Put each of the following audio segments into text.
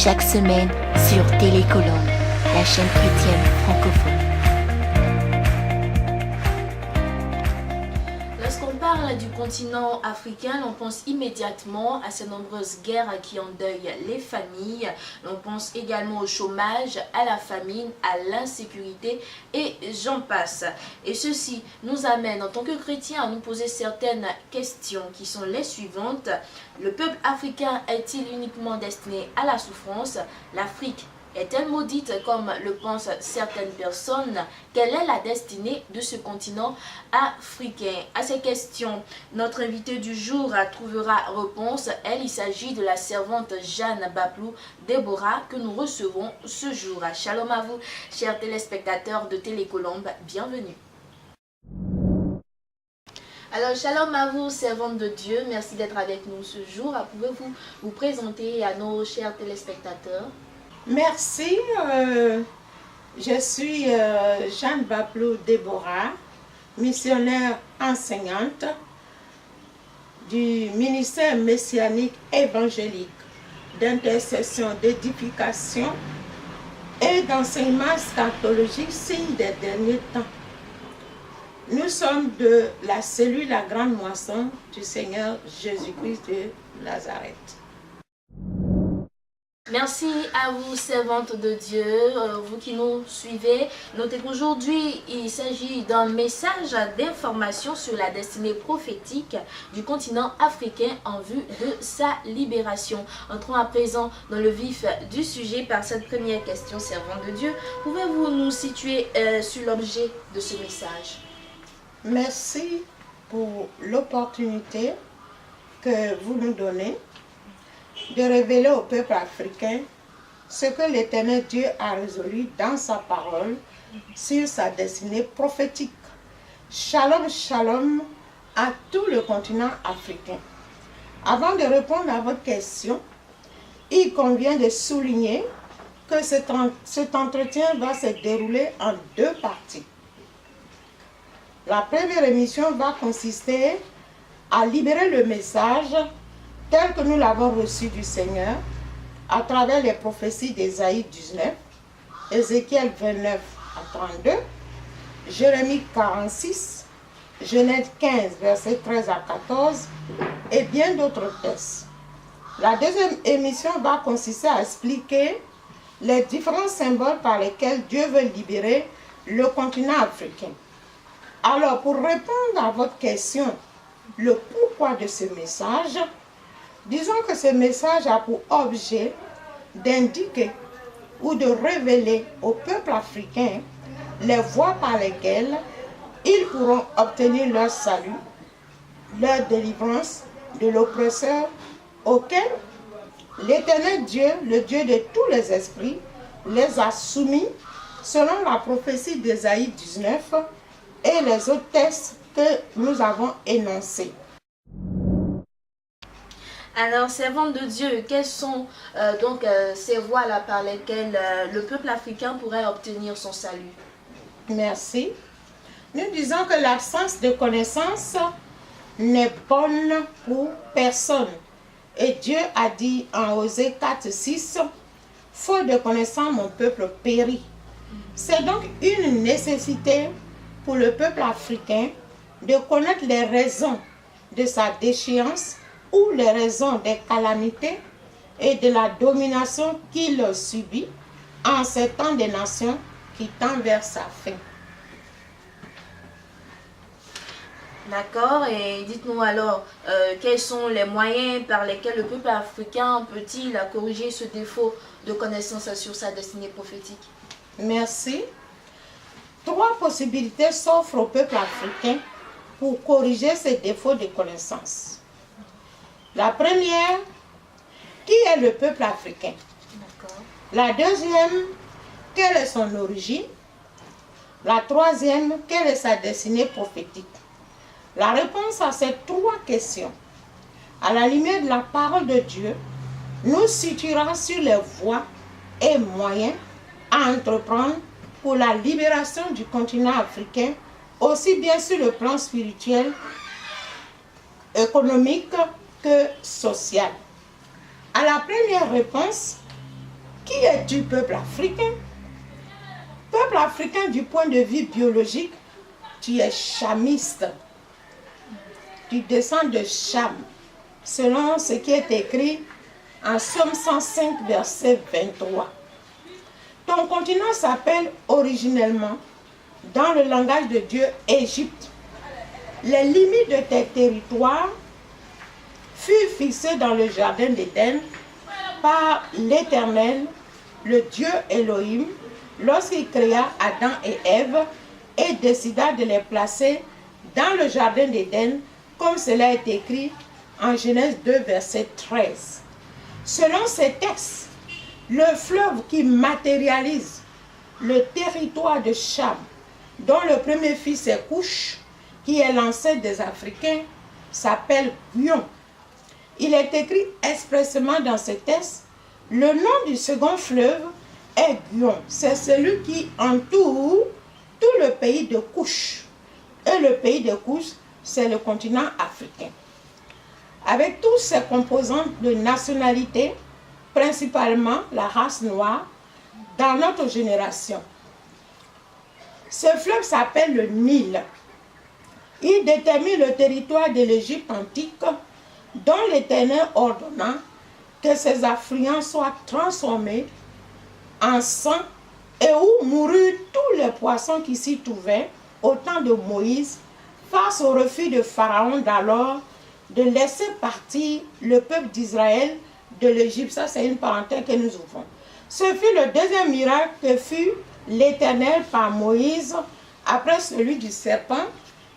chaque semaine sur Télécolombe, la chaîne chrétienne francophone. Lorsqu'on parle du continent africain, on pense immédiatement à ces nombreuses guerres qui endeuillent les familles. On pense également au chômage, à la famine, à l'insécurité et j'en passe. Et ceci nous amène en tant que chrétiens à nous poser certaines questions qui sont les suivantes. Le peuple africain est-il uniquement destiné à la souffrance? L'Afrique est-elle maudite comme le pensent certaines personnes? Quelle est la destinée de ce continent africain? À ces questions, notre invitée du jour trouvera réponse. Il s'agit de la servante Jeanne Baplou Déborah que nous recevons ce jour. Shalom à vous, chers téléspectateurs de Télécolombe, bienvenue. Alors, shalom à vous, servante de Dieu, merci d'être avec nous ce jour. Pouvez-vous vous présenter à nos chers téléspectateurs? Merci, je suis Jeanne Baplou Déborah, missionnaire enseignante du ministère messianique évangélique d'intercession, d'édification et d'enseignement scatologique, signe des derniers temps. Nous sommes de la cellule La Grande Moisson du Seigneur Jésus-Christ de Nazareth. Merci à vous, servante de Dieu, vous qui nous suivez. Notez qu'aujourd'hui, il s'agit d'un message d'information sur la destinée prophétique du continent africain en vue de sa libération. Entrons à présent dans le vif du sujet par cette première question, servante de Dieu. Pouvez-vous nous situer sur l'objet de ce message? Merci pour l'opportunité que vous nous donnez de révéler au peuple africain ce que l'Éternel Dieu a résolu dans sa parole sur sa destinée prophétique. Shalom, shalom à tout le continent africain. Avant de répondre à votre question, il convient de souligner que cet entretien va se dérouler en deux parties. La première émission va consister à libérer le message tel que nous l'avons reçu du Seigneur à travers les prophéties d'Ésaïe 19, Ézéchiel 29 à 32, Jérémie 46, Genèse 15, versets 13 à 14 et bien d'autres textes. La deuxième émission va consister à expliquer les différents symboles par lesquels Dieu veut libérer le continent africain. Alors, pour répondre à votre question, le pourquoi de ce message, disons que ce message a pour objet d'indiquer ou de révéler au peuple africain les voies par lesquelles ils pourront obtenir leur salut, leur délivrance de l'oppresseur auquel l'Éternel Dieu, le Dieu de tous les esprits, les a soumis selon la prophétie d'Ésaïe 19 et les autres textes que nous avons énoncés. Alors, servante de Dieu, quelles sont ces voies-là par lesquelles le peuple africain pourrait obtenir son salut? Merci. Nous disons que l'absence de connaissance n'est bonne pour personne. Et Dieu a dit en Osée 4:6, « Faute de connaissance, mon peuple périt. » C'est donc une nécessité pour le peuple africain de connaître les raisons de sa déchéance ou les raisons des calamités et de la domination qu'il subit en ces temps des nations qui tendent vers sa fin. D'accord, et dites-nous alors, quels sont les moyens par lesquels le peuple africain peut-il corriger ce défaut de connaissance sur sa destinée prophétique? Merci. Trois possibilités s'offrent au peuple africain pour corriger ces défauts de connaissance. La première, qui est le peuple africain? La deuxième, quelle est son origine? La troisième, quelle est sa destinée prophétique? La réponse à ces trois questions, à la lumière de la parole de Dieu, nous situera sur les voies et moyens à entreprendre pour la libération du continent africain, aussi bien sur le plan spirituel, économique que social. À la première réponse, Qui es-tu, peuple africain? Peuple africain, du point de vue biologique, tu es chamiste. Tu descends de Cham, selon ce qui est écrit en Somme 105, verset 23. Ton continent s'appelle originellement, dans le langage de Dieu, Égypte. Les limites de tes territoires furent fixées dans le jardin d'Éden par l'Éternel, le Dieu Elohim, lorsqu'il créa Adam et Ève et décida de les placer dans le jardin d'Éden, comme cela est écrit en Genèse 2, verset 13. Selon ces textes, le fleuve qui matérialise le territoire de Cham, dont le premier fils est Couche, qui est l'ancêtre des Africains, s'appelle Guion. Il est écrit expressément dans ce texte, le nom du second fleuve est Guion. C'est celui qui entoure tout le pays de Couche. Et le pays de Couche, c'est le continent africain. Avec tous ses composants de nationalité, principalement la race noire, dans notre génération. Ce fleuve s'appelle le Nil. Il détermine le territoire de l'Égypte antique, dont l'Éternel ordonna que ses affluents soient transformés en sang et où moururent tous les poissons qui s'y trouvaient au temps de Moïse, face au refus de Pharaon d'alors de laisser partir le peuple d'Israël de l'Égypte. Ça, c'est une parenthèse que nous ouvrons. Ce fut le deuxième miracle que fut l'Éternel par Moïse, après celui du serpent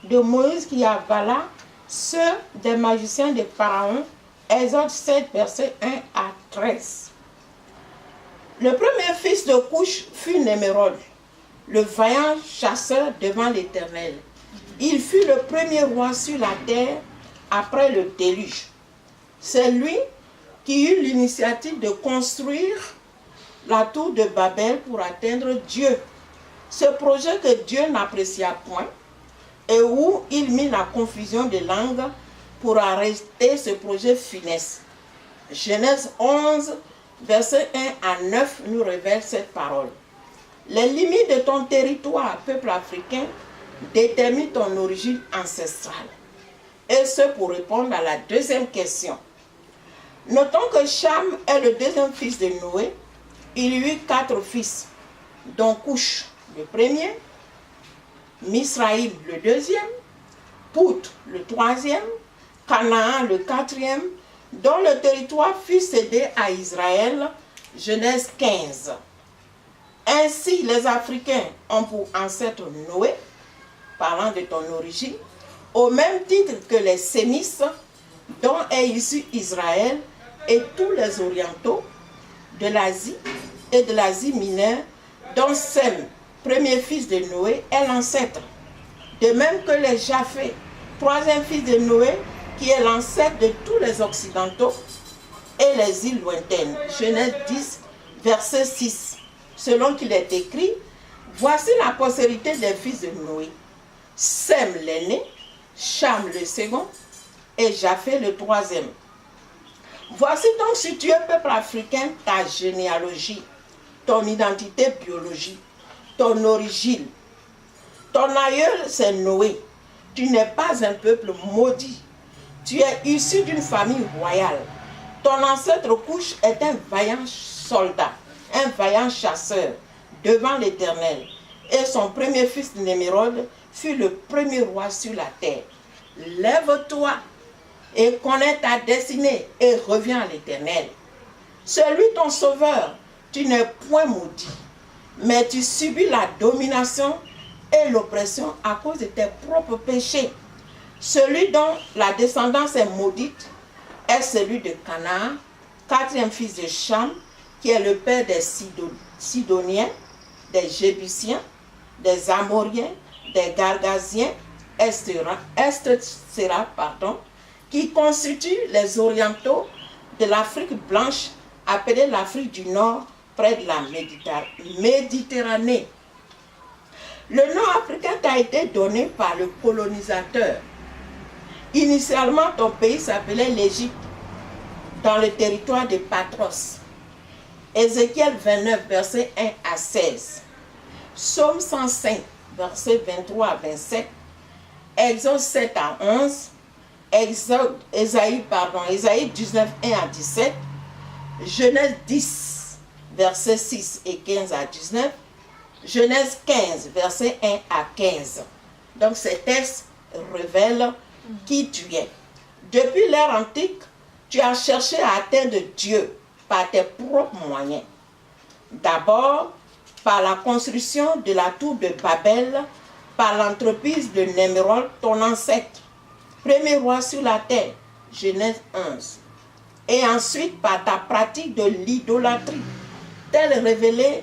de Moïse qui avala ceux des magiciens de Pharaon. Exode 7, versets 1 à 13. Le premier fils de Couche fut Némérode, le vaillant chasseur devant l'Éternel. Il fut le premier roi sur la terre après le déluge. C'est lui qui eut l'initiative de construire la tour de Babel pour atteindre Dieu. Ce projet que Dieu n'apprécia point et où il mit la confusion des langues pour arrêter ce projet funeste. Genèse 11, versets 1 à 9 nous révèle cette parole. Les limites de ton territoire, peuple africain, déterminent ton origine ancestrale. Et ce pour répondre à la deuxième question. Notons que Cham est le deuxième fils de Noé. Il eut 4 fils, dont Couche le premier, Misraïm le deuxième, Pout le troisième, Canaan le quatrième, dont le territoire fut cédé à Israël, Genèse 15. Ainsi, les Africains ont pour ancêtre Noé, parlant de ton origine, au même titre que les Sémites, dont est issu Israël, et tous les Orientaux de l'Asie et de l'Asie mineure, dont Sem, premier fils de Noé, est l'ancêtre. De même que les Japhets, troisième fils de Noé, qui est l'ancêtre de tous les Occidentaux et les îles lointaines. Genèse 10, verset 6. Selon qu'il est écrit, voici la postérité des fils de Noé. Sem l'aîné, Cham le second et Japhet le troisième. Voici donc, si tu es peuple africain, ta généalogie, ton identité biologique, ton origine. Ton aïeul, c'est Noé. Tu n'es pas un peuple maudit. Tu es issu d'une famille royale. Ton ancêtre Couche est un vaillant soldat, un vaillant chasseur devant l'Éternel. Et son premier fils Némérode fut le premier roi sur la terre. Lève-toi et connais ta destinée et reviens à l'Éternel. Celui ton sauveur, tu n'es point maudit, mais tu subis la domination et l'oppression à cause de tes propres péchés. Celui dont la descendance est maudite est celui de Canaan, quatrième fils de Cham, qui est le père des Sidoniens, des Jébusiens, des Amoriens, des Gargasiens, qui constituent les Orientaux de l'Afrique blanche, appelée l'Afrique du Nord, près de la Méditerranée. Le nom africain t'a été donné par le colonisateur. Initialement, ton pays s'appelait l'Égypte, dans le territoire de Patros. Ézéchiel 29, versets 1 à 16. Psaume 105, versets 23 à 27. Exode 7 à 11. Ésaïe 19, 1 à 17. Genèse 10, versets 6 et 15 à 19. Genèse 15, versets 1 à 15. Donc ces textes révèlent qui tu es. Depuis l'ère antique, tu as cherché à atteindre Dieu par tes propres moyens. D'abord, par la construction de la tour de Babel, par l'entreprise de Nemrod, ton ancêtre, premier roi sur la terre, Genèse 11. Et ensuite, par ta pratique de l'idolâtrie, telle révélée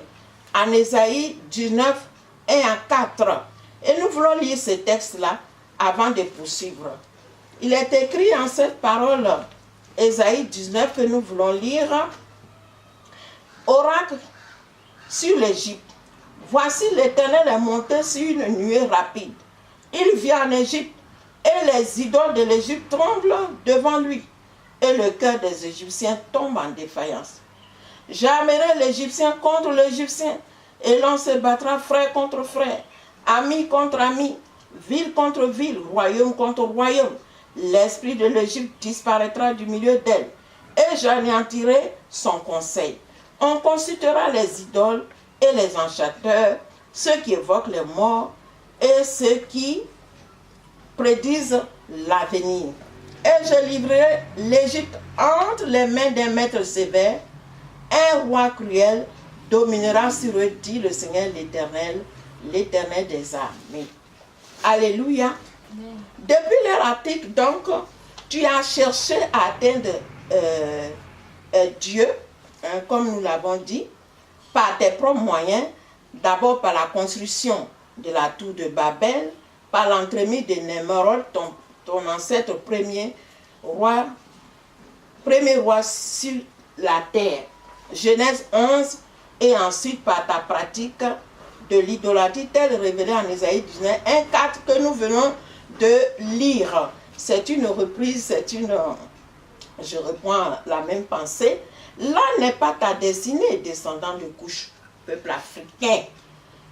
en Ésaïe 19, 1 à 4. Et nous voulons lire ce texte-là avant de poursuivre. Il est écrit en cette parole, Ésaïe 19, que nous voulons lire. Oracle sur l'Égypte. Voici l'Éternel est monté sur une nuée rapide. Il vient en Égypte et les idoles de l'Égypte tremblent devant lui. Et le cœur des Égyptiens tombe en défaillance. J'amènerai l'Égyptien contre l'Égyptien et l'on se battra frère contre frère, ami contre ami, ville contre ville, royaume contre royaume. L'esprit de l'Égypte disparaîtra du milieu d'elle et j'anéantirai son conseil. On consultera les idoles et les enchanteurs, ceux qui évoquent les morts et ceux qui prédisent l'avenir. Et je livrerai l'Égypte entre les mains d'un maître sévère. Un roi cruel dominera sur eux, dit le Seigneur l'Éternel, l'Éternel des armées. Alléluia. Amen. Depuis l'ère antique, donc, tu as cherché à atteindre Dieu, comme nous l'avons dit, par tes propres moyens, d'abord par la construction de la tour de Babel, par l'entremise de Nemrod, ton ancêtre premier roi sur la terre. Genèse 11, et ensuite par ta pratique de l'idolâtrie, telle révélée en Ésaïe 19, 1, 4 que nous venons de lire. C'est une reprise, je reprends la même pensée. Là n'est pas ta destinée, descendant de Couche, peuple africain.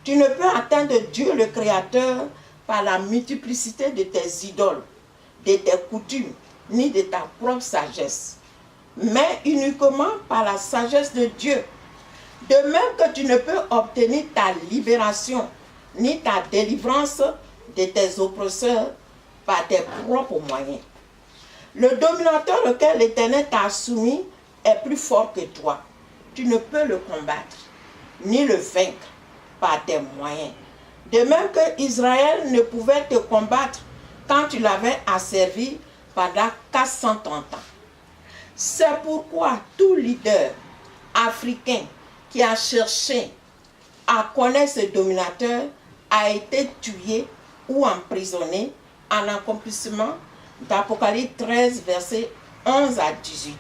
Tu ne peux atteindre Dieu le Créateur par la multiplicité de tes idoles, de tes coutumes, ni de ta propre sagesse, mais uniquement par la sagesse de Dieu. De même que tu ne peux obtenir ta libération, ni ta délivrance de tes oppresseurs par tes propres moyens. Le dominateur auquel l'Éternel t'a soumis est plus fort que toi. Tu ne peux le combattre, ni le vaincre par tes moyens. De même que Israël ne pouvait te combattre quand tu l'avais asservi pendant 430 ans. C'est pourquoi tout leader africain qui a cherché à connaître ce dominateur a été tué ou emprisonné en accomplissement d'Apocalypse 13, versets 11 à 18.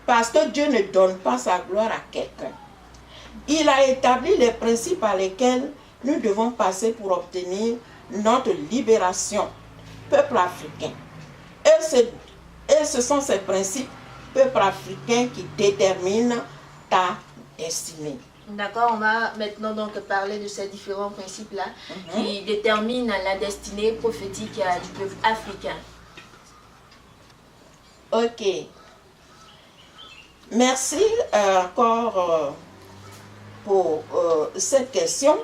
Parce que Dieu ne donne pas sa gloire à quelqu'un. Il a établi les principes par lesquels nous devons passer pour obtenir notre libération, peuple africain. Et ce sont ces principes, peuple africain, qui déterminent ta destinée. D'accord, on va maintenant donc parler de ces différents principes-là qui déterminent la destinée prophétique du peuple africain. Ok. Merci encore pour cette question.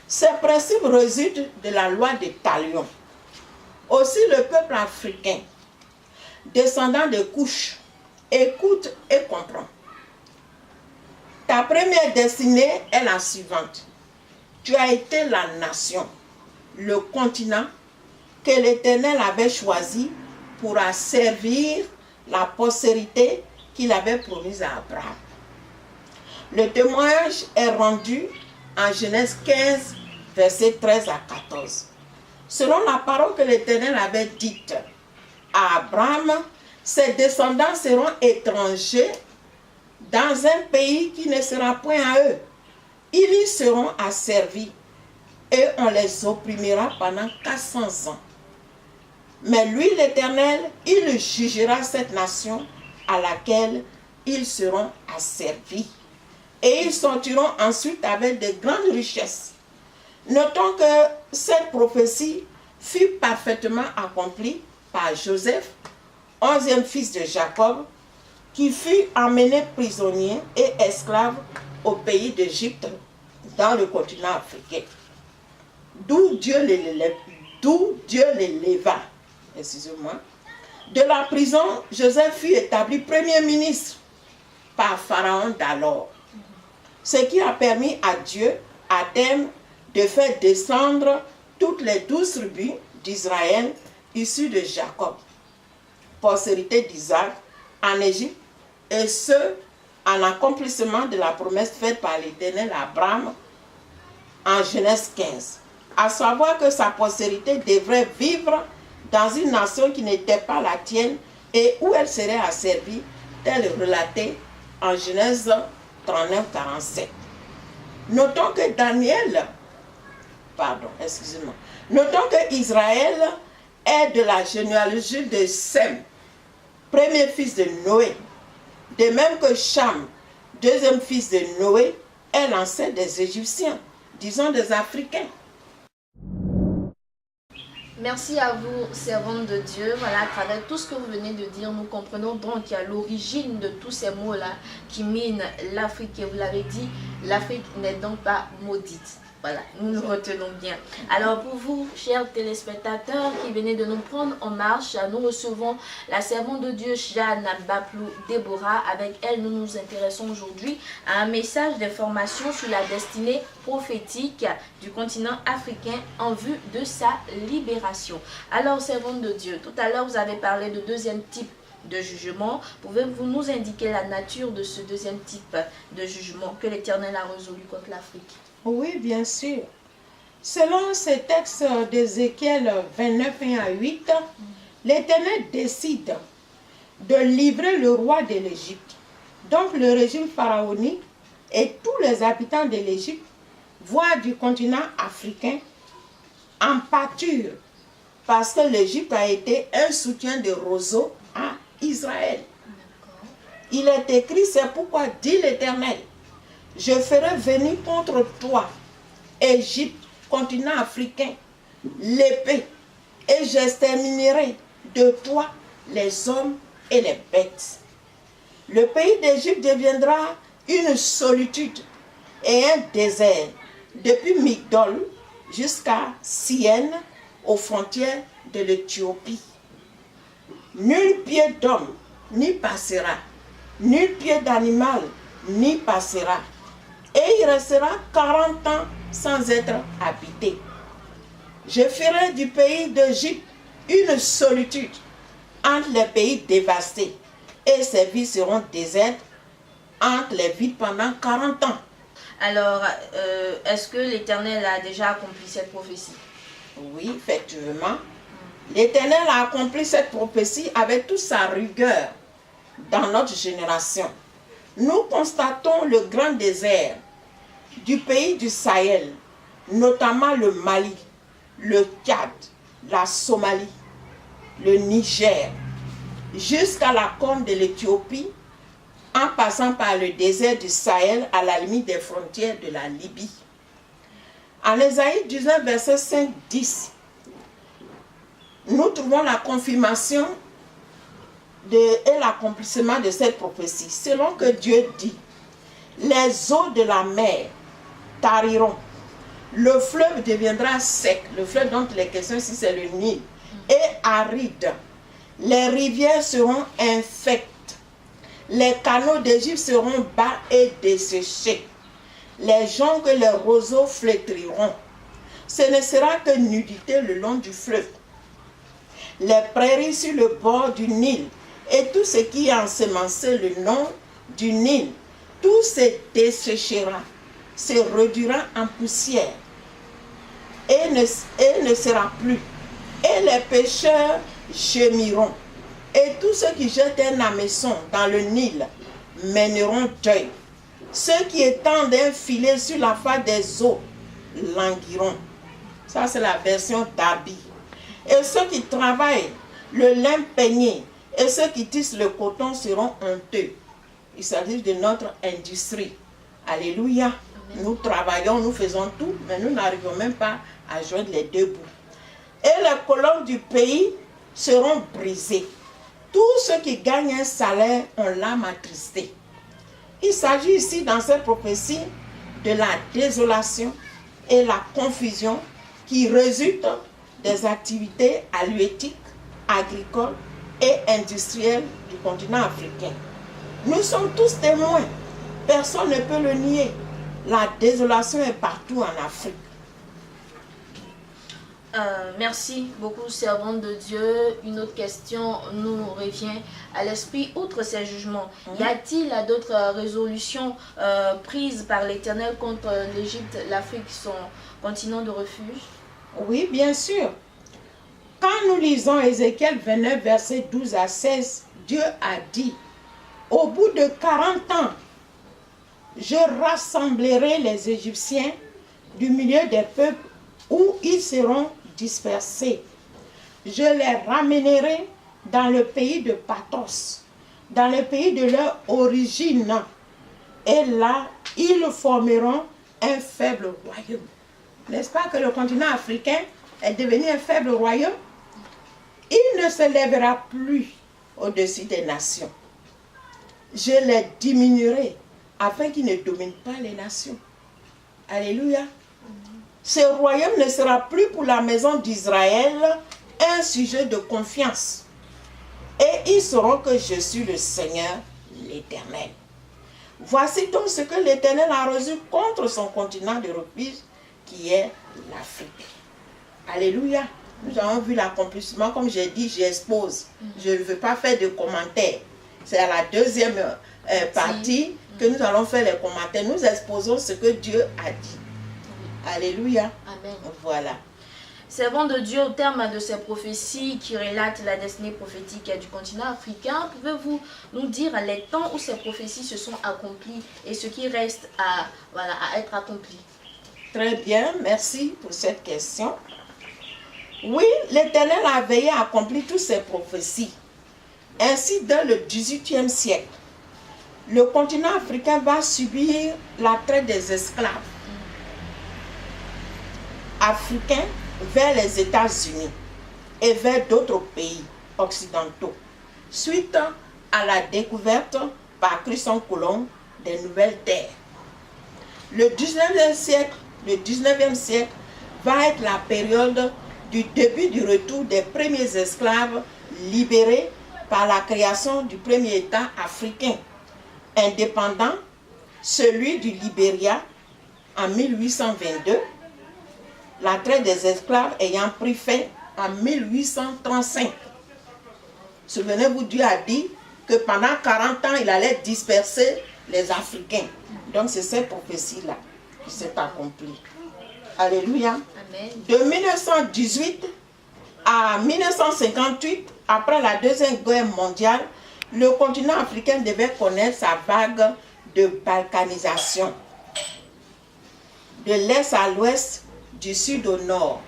Ces principes résultent de la loi de Talion. Aussi le peuple africain, descendant de Couche, écoute et comprend. Ta première destinée est la suivante. Tu as été la nation, le continent que l'Éternel avait choisi pour asservir la postérité qu'il avait promise à Abraham. Le témoignage est rendu en Genèse 15, versets 13 à 14. Selon la parole que l'Éternel avait dite à Abraham, ses descendants seront étrangers dans un pays qui ne sera point à eux. Ils y seront asservis et on les opprimera pendant 400 ans. Mais lui, l'Éternel, il jugera cette nation à laquelle ils seront asservis. et ils sortiront ensuite avec de grandes richesses. Notons que cette prophétie fut parfaitement accomplie par Joseph, 11e fils de Jacob, qui fut emmené prisonnier et esclave au pays d'Égypte, dans le continent africain, d'où Dieu l'éleva. Excusez-moi. De la prison, Joseph fut établi premier ministre par Pharaon d'alors, ce qui a permis à Dieu, à terme, de faire descendre toutes les 12 tribus d'Israël issues de Jacob, postérité d'Isaac, en Égypte, et ce, en accomplissement de la promesse faite par l'Éternel à Abraham en Genèse 15. À savoir que sa postérité devrait vivre dans une nation qui n'était pas la tienne et où elle serait asservie, tel relaté en Genèse 39-47. Notons que Notons que Israël est de la généalogie de Sem, premier fils de Noé, de même que Cham, deuxième fils de Noé, est l'ancêtre des Égyptiens, disons des Africains. Merci à vous, servantes de Dieu. Voilà, à travers tout ce que vous venez de dire, nous comprenons donc qu'il y a l'origine de tous ces mots-là qui minent l'Afrique. Et vous l'avez dit, l'Afrique n'est donc pas maudite. Voilà, nous nous retenons bien. Alors pour vous, chers téléspectateurs qui venez de nous prendre en marche, nous recevons la servante de Dieu, Jeanne Baplou Déborah. Avec elle, nous nous intéressons aujourd'hui à un message d'information sur la destinée prophétique du continent africain en vue de sa libération. Alors, servante de Dieu, tout à l'heure, vous avez parlé de deuxième type de jugement. Pouvez-vous nous indiquer la nature de ce deuxième type de jugement que l'Éternel a résolu contre l'Afrique? Oui, bien sûr. Selon ces textes d'Ézéchiel 29, 1 à 8, l'Éternel décide de livrer le roi de l'Égypte. Donc le régime pharaonique et tous les habitants de l'Égypte, voire du continent africain, en pâturent parce que l'Égypte a été un soutien de roseau à Israël. Il est écrit, c'est pourquoi dit l'Éternel, je ferai venir contre toi, Égypte, continent africain, l'épée, et j'exterminerai de toi les hommes et les bêtes. Le pays d'Égypte deviendra une solitude et un désert, depuis Migdol jusqu'à Syène, aux frontières de l'Éthiopie. Nul pied d'homme n'y passera, nul pied d'animal n'y passera. Et il restera 40 ans sans être habité. Je ferai du pays d'Égypte une solitude entre les pays dévastés, et ses villes seront désertes entre les villes pendant 40 ans. Alors, est-ce que l'Éternel a déjà accompli cette prophétie? Oui, effectivement. L'Éternel a accompli cette prophétie avec toute sa rigueur dans notre génération. Nous constatons le grand désert du pays du Sahel, notamment le Mali, le Tchad, la Somalie, le Niger, jusqu'à la corne de l'Éthiopie, en passant par le désert du Sahel à la limite des frontières de la Libye. En Ésaïe 19, verset 5-10, nous trouvons la confirmation et l'accomplissement de cette prophétie. Selon que Dieu dit, les eaux de la mer tariront, le fleuve deviendra sec, le fleuve dont il est question ici c'est le Nil, et aride, les rivières seront infectes, les canaux d'Égypte seront bas et desséchés, les joncs et les roseaux flétriront, ce ne sera que nudité le long du fleuve, les prairies sur le bord du Nil, et tout ce qui est ensemencé le long du Nil, tout se desséchera, se réduira en poussière, et ne sera plus. Et les pêcheurs gémiront, et tous ceux qui jettent un hameçon dans le Nil mèneront deuil. Ceux qui étendent un filet sur la face des eaux languiront. Ça, c'est la version d'Abi. Et ceux qui travaillent le lin peigné et ceux qui tissent le coton seront honteux. Il s'agit de notre industrie Alléluia. Amen. Nous travaillons, nous faisons tout, mais nous n'arrivons même pas à joindre les deux bouts. Et les colonnes du pays seront brisées. Tous ceux qui gagnent un salaire ont l'âme attristée. Il s'agit ici, dans cette prophétie, de la désolation et la confusion qui résultent des activités halieutiques, agricoles et industrielles du continent africain. Nous sommes tous témoins. Personne ne peut le nier. La désolation est partout en Afrique. Merci beaucoup, servante de Dieu. Une autre question nous revient à l'esprit. Outre ces jugements, y a-t-il d'autres résolutions prises par l'Éternel contre l'Égypte, l'Afrique, son continent de refuge? Oui, bien sûr. Quand nous lisons Ézéchiel 29, versets 12 à 16, Dieu a dit, au bout de 40 ans, je rassemblerai les Égyptiens du milieu des peuples où ils seront dispersés. Je les ramènerai dans le pays de Pathros, dans le pays de leur origine. Et là, ils formeront un faible royaume. N'est-ce pas que le continent africain est devenu un faible royaume? Il ne se lèvera plus au-dessus des nations. Je les diminuerai afin qu'ils ne dominent pas les nations. Alléluia. Ce royaume ne sera plus pour la maison d'Israël un sujet de confiance. Et ils sauront que je suis le Seigneur, l'Éternel. Voici donc ce que l'Éternel a résolu contre son continent de refuge, qui est l'Afrique. Alléluia. Nous avons vu l'accomplissement, comme j'ai dit, j'expose. Je ne veux pas faire de commentaires. C'est à la deuxième partie que nous allons faire les commentaires. Nous exposons ce que Dieu a dit. Alléluia. Amen. Voilà. Servant de Dieu, au terme de ces prophéties qui relatent la destinée prophétique du continent africain, pouvez-vous nous dire les temps où ces prophéties se sont accomplies et ce qui reste à être accompli? Très bien, merci pour cette question. Oui, l'Éternel a veillé à accomplir toutes ces prophéties. Ainsi, dans le XVIIIe siècle, le continent africain va subir la traite des esclaves africains vers les États-Unis et vers d'autres pays occidentaux, suite à la découverte par Christophe Colomb des nouvelles terres. Le 19e siècle va être la période du début du retour des premiers esclaves libérés par la création du premier État africain indépendant, celui du Libéria en 1822, la traite des esclaves ayant pris fin en 1835. Souvenez-vous, Dieu a dit que pendant 40 ans, il allait disperser les Africains. Donc c'est cette prophétie-là qui s'est accomplie. Alléluia. Amen. De 1918 à 1958, après la Deuxième Guerre mondiale, le continent africain devait connaître sa vague de balkanisation. De l'est à l'ouest, du sud au nord,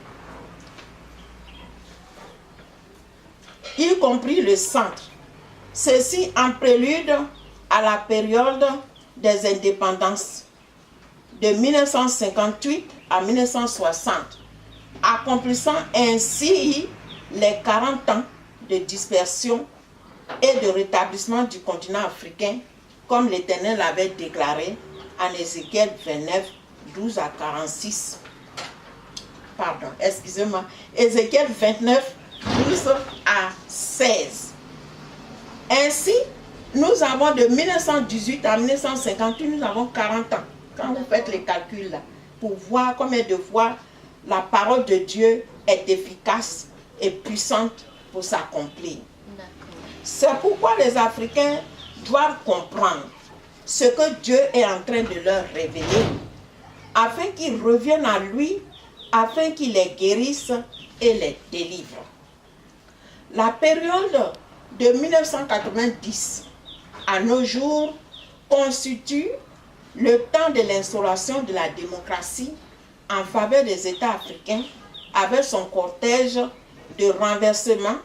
y compris le centre. Ceci en prélude à la période des indépendances de 1958 à 1960, accomplissant ainsi les 40 ans de dispersion et de rétablissement du continent africain, comme l'Éternel avait déclaré en Ézéchiel 29, 12 à 46. Pardon, excusez-moi, Ézéchiel 29, 12 à 16. Ainsi, nous avons de 1918 à 1958, nous avons 40 ans. Quand vous faites les calculs là, pour voir combien de fois la parole de Dieu est efficace et puissante pour s'accomplir. C'est pourquoi les Africains doivent comprendre ce que Dieu est en train de leur révéler, afin qu'ils reviennent à lui, afin qu'il les guérisse et les délivre. La période de 1990 à nos jours constitue le temps de l'instauration de la démocratie en faveur des États africains, avec son cortège de renversement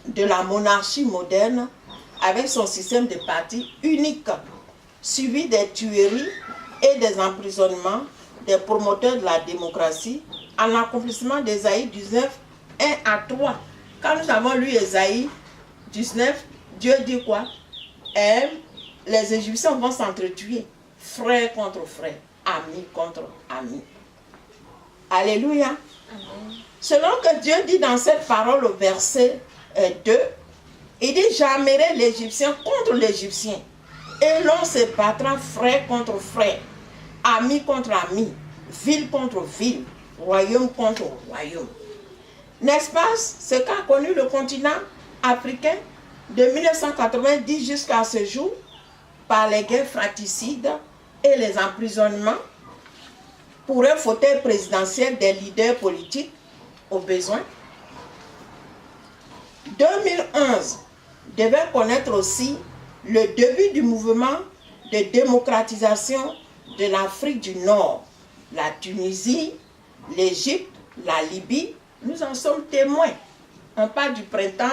de la monarchie moderne, avec son système de partis unique suivi des tueries et des emprisonnements des promoteurs de la démocratie en accomplissement d'Ésaïe 19, 1 à 3. Quand nous avons lu Ésaïe 19, Dieu dit quoi? Les Égyptiens vont s'entretuer, frère contre frère, ami contre ami. Alléluia. Amen. Selon que Dieu dit dans cette parole au verset 2, il dit: j'amènerai l'Égyptien contre l'Égyptien, et l'on se battra frère contre frère, ami contre ami, ville contre ville, royaume contre royaume. N'est-ce pas ce qu'a connu le continent africain de 1990 jusqu'à ce jour, par les guerres fratricides et les emprisonnements pour un fauteuil présidentiel des leaders politiques au besoin? 2011 devait connaître aussi le début du mouvement de démocratisation de l'Afrique du Nord, la Tunisie, l'Égypte, la Libye. Nous en sommes témoins. On parle du printemps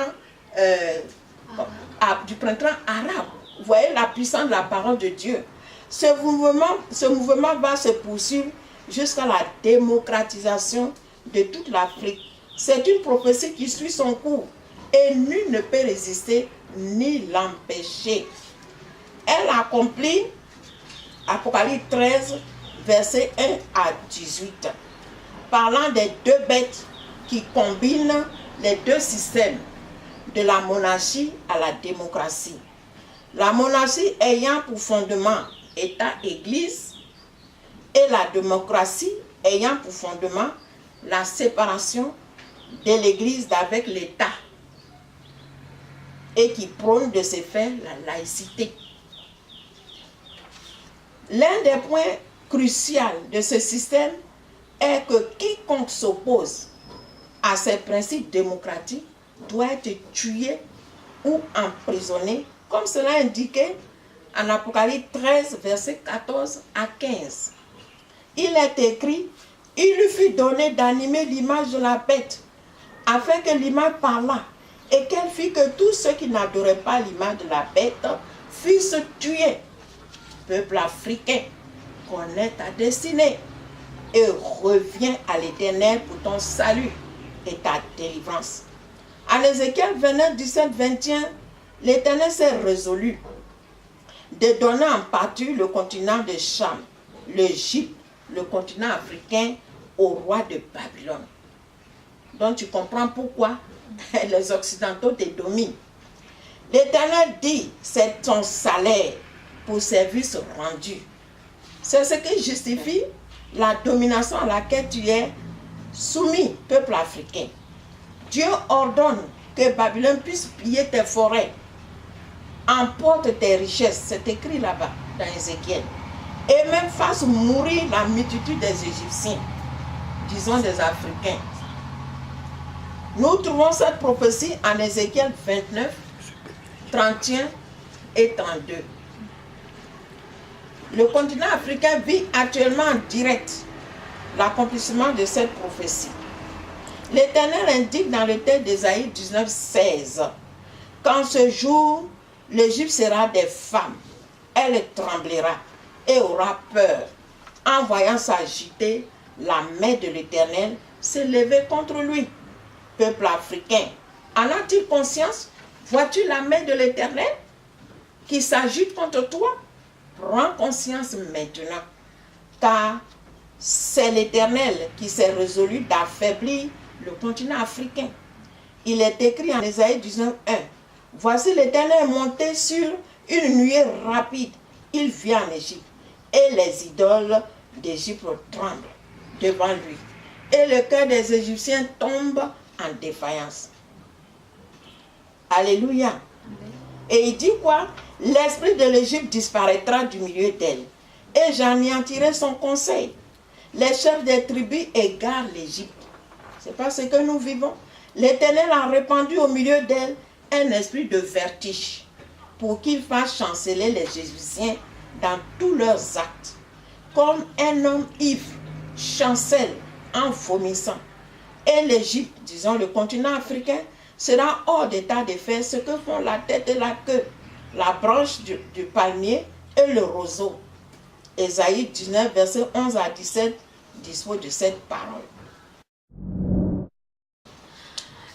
arabe. Vous voyez la puissance de la parole de Dieu. Ce mouvement va se poursuivre jusqu'à la démocratisation de toute l'Afrique. C'est une prophétie qui suit son cours et nul ne peut résister ni l'empêcher. Elle accomplit Apocalypse 13, versets 1 à 18, parlant des deux bêtes qui combinent les deux systèmes, de la monarchie à la démocratie. La monarchie ayant pour fondement État-Église et la démocratie ayant pour fondement la séparation de l'Église d'avec l'État et qui prône de ce fait la laïcité. L'un des points cruciaux de ce système est que quiconque s'oppose à ces principes démocratiques doit être tué ou emprisonné, comme cela est indiqué en Apocalypse 13, versets 14 à 15. Il est écrit: il lui fut donné d'animer l'image de la bête, afin que l'image parlât, et qu'elle fit que tous ceux qui n'adoraient pas l'image de la bête fussent tués. Peuple africain, connais ta destinée et reviens à l'Éternel pour ton salut et ta délivrance. En Ézéchiel 29, 17, 21, l'Éternel s'est résolu de donner en pâture le continent de Cham, l'Égypte, le continent africain, au roi de Babylone. Donc tu comprends pourquoi les Occidentaux te dominent. L'Éternel dit: c'est ton salaire pour service rendu. C'est ce qui justifie la domination à laquelle tu es soumis, peuple africain. Dieu ordonne que Babylone puisse piller tes forêts, emporte tes richesses, c'est écrit là-bas dans Ézéchiel, et même fasse mourir la multitude des Égyptiens, disons des Africains. Nous trouvons cette prophétie en Ézéchiel 29, 31 et 32. Le continent africain vit actuellement en direct l'accomplissement de cette prophétie. L'Éternel indique dans le texte d'Ésaïe 19, 16, qu'en ce jour, l'Égypte sera des femmes, elle tremblera et aura peur, en voyant s'agiter la main de l'Éternel s'élever contre lui. Peuple africain, en as-tu conscience? Vois-tu la main de l'Éternel qui s'agite contre toi? Prends conscience maintenant, car c'est l'Éternel qui s'est résolu d'affaiblir le continent africain. Il est écrit en Ésaïe 19, 1. Voici l'Éternel est monté sur une nuée rapide. Il vient en Égypte, et les idoles d'Égypte tremblent devant lui. Et le cœur des Égyptiens tombe en défaillance. Alléluia. Et il dit quoi? L'esprit de l'Égypte disparaîtra du milieu d'elle, et j'anéantirai son conseil. Les chefs des tribus égarent l'Égypte. C'est pas ce que nous vivons. L'Éternel a répandu au milieu d'elle un esprit de vertige, pour qu'il fasse chanceler les Égyptiens dans tous leurs actes, comme un homme ivre chancelle en vomissant. Et l'Égypte, disons le continent africain, sera hors d'état de faire ce que font la tête et la queue, la branche du palmier et le roseau. Ésaïe 19, versets 11 à 17 dispose de cette parole.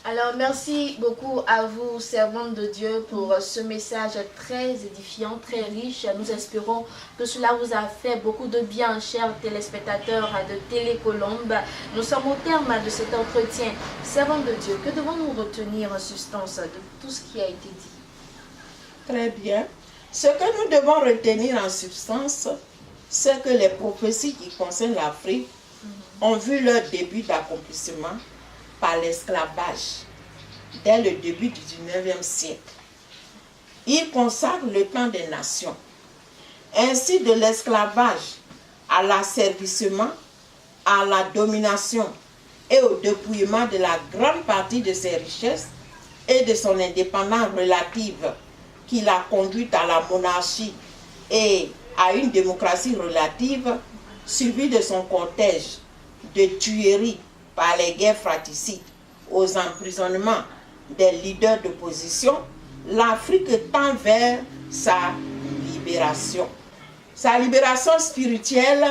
Alors, merci beaucoup à vous, servantes de Dieu, pour ce message très édifiant, très riche. Nous espérons que cela vous a fait beaucoup de bien, chers téléspectateurs de Télécolombe. Nous sommes au terme de cet entretien. Servantes de Dieu, que devons-nous retenir en substance de tout ce qui a été dit? Très bien. Ce que nous devons retenir en substance, c'est que les prophéties qui concernent l'Afrique ont vu leur début d'accomplissement par l'esclavage dès le début du 19e siècle. Il consacre le temps des nations. Ainsi, de l'esclavage à l'asservissement, à la domination et au dépouillement de la grande partie de ses richesses et de son indépendance relative qui l'a conduite à la monarchie et à une démocratie relative, suivie de son cortège de tueries par les guerres fratricides, aux emprisonnements des leaders d'opposition, l'Afrique tend vers sa libération. Sa libération spirituelle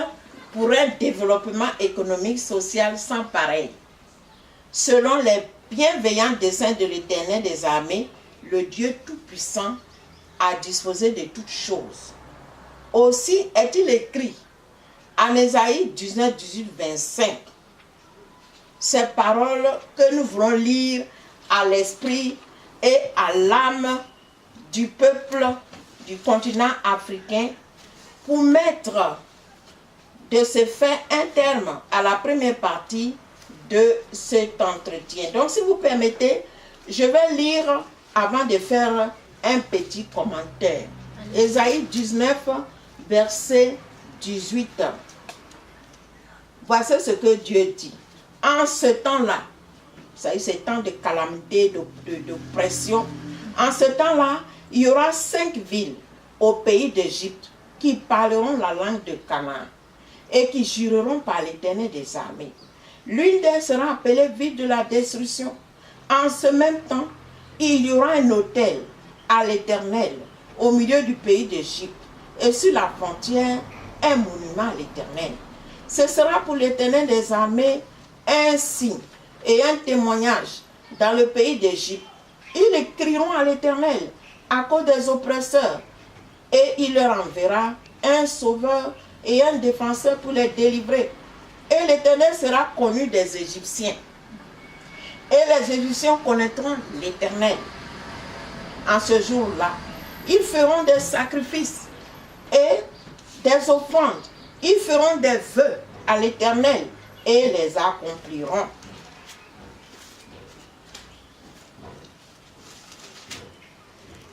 pour un développement économique, social sans pareil. Selon les bienveillants desseins de l'Éternel des armées, le Dieu Tout-Puissant a disposé de toutes choses. Aussi est-il écrit en Ésaïe 19, 18, 25, ces paroles que nous voulons lire à l'esprit et à l'âme du peuple du continent africain pour mettre de ce fait un terme à la première partie de cet entretien. Donc, si vous permettez, je vais lire avant de faire un petit commentaire. Ésaïe 19, verset 18. Voici ce que Dieu dit. En ce temps-là, ces temps de calamité, de pression, en ce temps-là, il y aura 5 villes au pays d'Égypte qui parleront la langue de Canaan et qui jureront par l'Éternel des armées. L'une d'elles sera appelée ville de la destruction. En ce même temps, il y aura un autel à l'Éternel au milieu du pays d'Égypte et sur la frontière, un monument à l'Éternel. Ce sera pour l'Éternel des armées un signe et un témoignage dans le pays d'Égypte. Ils crieront à l'Éternel à cause des oppresseurs et il leur enverra un sauveur et un défenseur pour les délivrer. Et l'Éternel sera connu des Égyptiens. Et les Égyptiens connaîtront l'Éternel. En ce jour-là, ils feront des sacrifices et des offrandes. Ils feront des vœux à l'Éternel et les accompliront.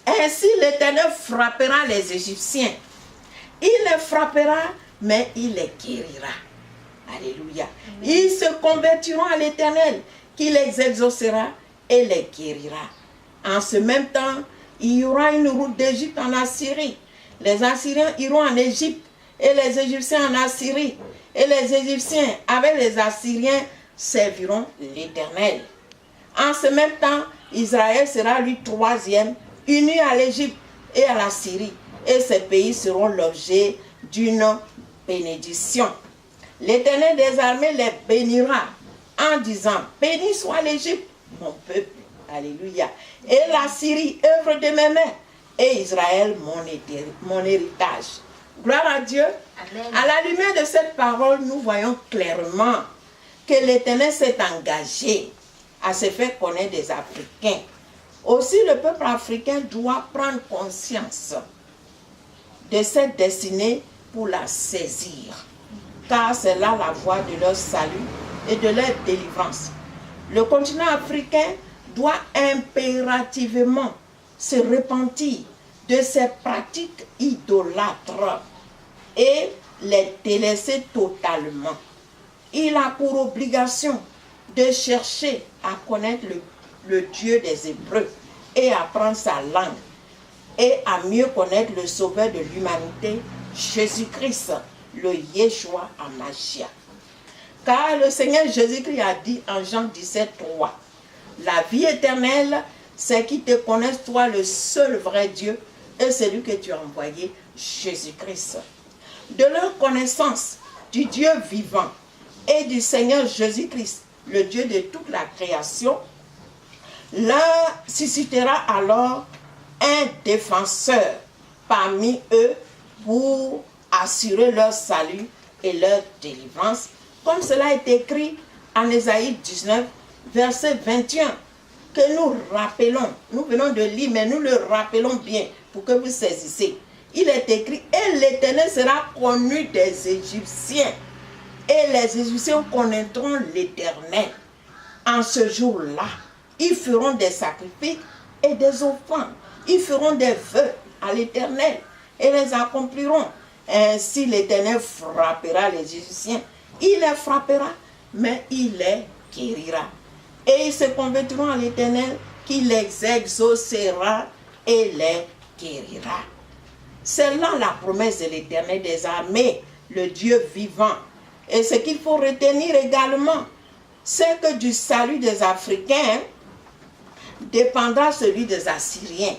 Ainsi l'Éternel frappera les Égyptiens. Il les frappera, mais il les guérira. Alléluia. Ils se convertiront à l'Éternel, qui les exaucera et les guérira. En ce même temps, il y aura une route d'Égypte en Assyrie. Les Assyriens iront en Égypte et les Égyptiens en Assyrie. Et les Égyptiens avec les Assyriens serviront l'Éternel. En ce même temps, Israël sera lui troisième, uni à l'Égypte et à la Syrie. Et ces pays seront l'objet d'une bénédiction. L'Éternel des armées les bénira en disant, béni soit l'Égypte, mon peuple. Alléluia. Et la Syrie, œuvre de mes mains, et Israël, mon héritage. Gloire à Dieu. Amen. À la lumière de cette parole, nous voyons clairement que l'Éternel s'est engagé à se faire connaître des Africains. Aussi, le peuple africain doit prendre conscience de cette destinée pour la saisir, car c'est là la voie de leur salut et de leur délivrance. Le continent africain doit impérativement se repentir de ses pratiques idolâtres et les délaisser totalement. Il a pour obligation de chercher à connaître le Dieu des Hébreux et apprendre sa langue et à mieux connaître le Sauveur de l'humanité, Jésus-Christ, le Yeshua HaMashiach. Car le Seigneur Jésus-Christ a dit en Jean 17, 3, la vie éternelle, c'est qu'ils te connaissent, toi, le seul vrai Dieu, et celui que tu as envoyé, Jésus-Christ. De leur connaissance du Dieu vivant et du Seigneur Jésus-Christ, le Dieu de toute la création, leur suscitera alors un défenseur parmi eux pour assurer leur salut et leur délivrance, comme cela est écrit en Ésaïe 19, verset 21, que nous rappelons, nous venons de lire, mais nous le rappelons bien pour que vous saisissiez. Il est écrit, et l'Éternel sera connu des Égyptiens, et les Égyptiens connaîtront l'Éternel. En ce jour-là, ils feront des sacrifices et des offrandes. Ils feront des vœux à l'Éternel et les accompliront. Ainsi l'Éternel frappera les Égyptiens. Il les frappera, mais il les guérira. Et ils se convertiront à l'Éternel qui les exaucera et les guérira. C'est là la promesse de l'Éternel des armées, le Dieu vivant. Et ce qu'il faut retenir également, c'est que du salut des Africains dépendra celui des Assyriens,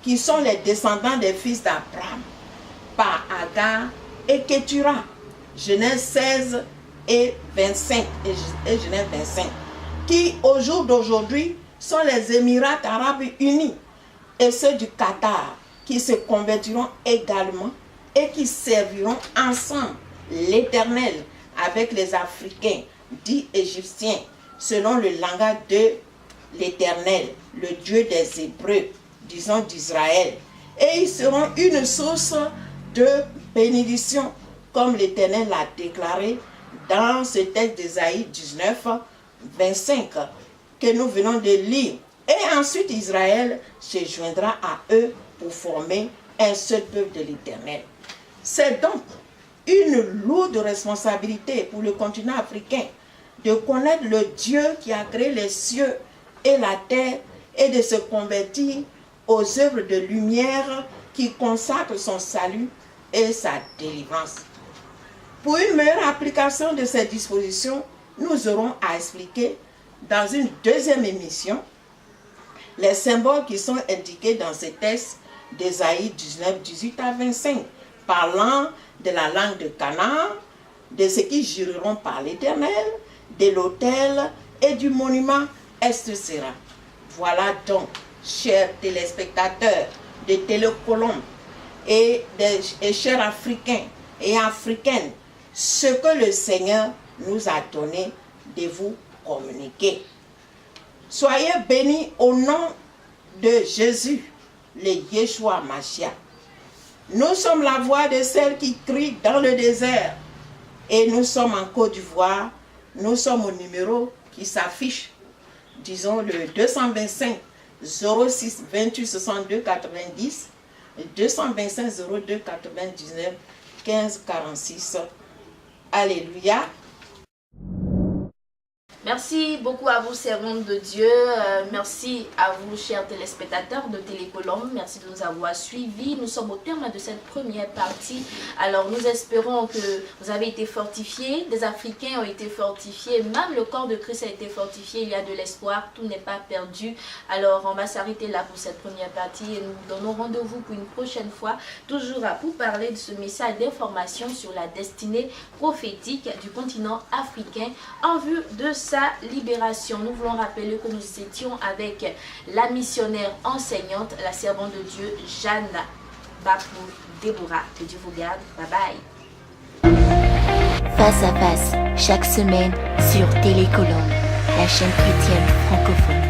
qui sont les descendants des fils d'Abraham, par Agar et Ketura. Genèse 16 et 25, et Genèse 25, qui au jour d'aujourd'hui sont les Émirats arabes unis, et ceux du Qatar, qui se convertiront également et qui serviront ensemble l'Éternel avec les Africains, dits égyptiens, selon le langage de l'Éternel, le Dieu des Hébreux, disons d'Israël. Et ils seront une source de bénédiction, comme l'Éternel l'a déclaré dans ce texte d'Ésaïe 19, 25, que nous venons de lire. Et ensuite Israël se joindra à eux pour former un seul peuple de l'Éternel. C'est donc une lourde responsabilité pour le continent africain de connaître le Dieu qui a créé les cieux et la terre et de se convertir aux œuvres de lumière qui consacrent son salut et sa délivrance. Pour une meilleure application de ces dispositions, nous aurons à expliquer dans une deuxième émission les symboles qui sont indiqués dans ces textes d'Ésaïe 19, 18 à 25, parlant de la langue de Canaan, de ceux qui jureront par l'Éternel, de l'autel et du monument etc. Voilà donc, chers téléspectateurs de Télécolombe et chers Africains et Africaines, ce que le Seigneur nous a donné de vous communiquer. Soyez bénis au nom de Jésus, le Yeshua Mashiach. Nous sommes la voix de celle qui crie dans le désert. Et nous sommes en Côte d'Ivoire. Nous sommes au numéro qui s'affiche, disons le 225 06 28 62 90, 225 02 99 15 46. Alléluia. Merci beaucoup à vous, servantes de Dieu. Merci à vous, chers téléspectateurs de Télécolombe. Merci de nous avoir suivis. Nous sommes au terme de cette première partie. Alors, nous espérons que vous avez été fortifiés. Des Africains ont été fortifiés. Même le corps de Christ a été fortifié. Il y a de l'espoir. Tout n'est pas perdu. Alors, on va s'arrêter là pour cette première partie et nous vous donnons rendez-vous pour une prochaine fois. Toujours pour parler de ce message d'information sur la destinée prophétique du continent africain en vue de sa libération. Nous voulons rappeler que nous étions avec la missionnaire enseignante, la servante de Dieu, Jeanne Bapou Déborah. Que Dieu vous garde. Bye bye. Face à face, chaque semaine sur Télécolombe, la chaîne chrétienne francophone.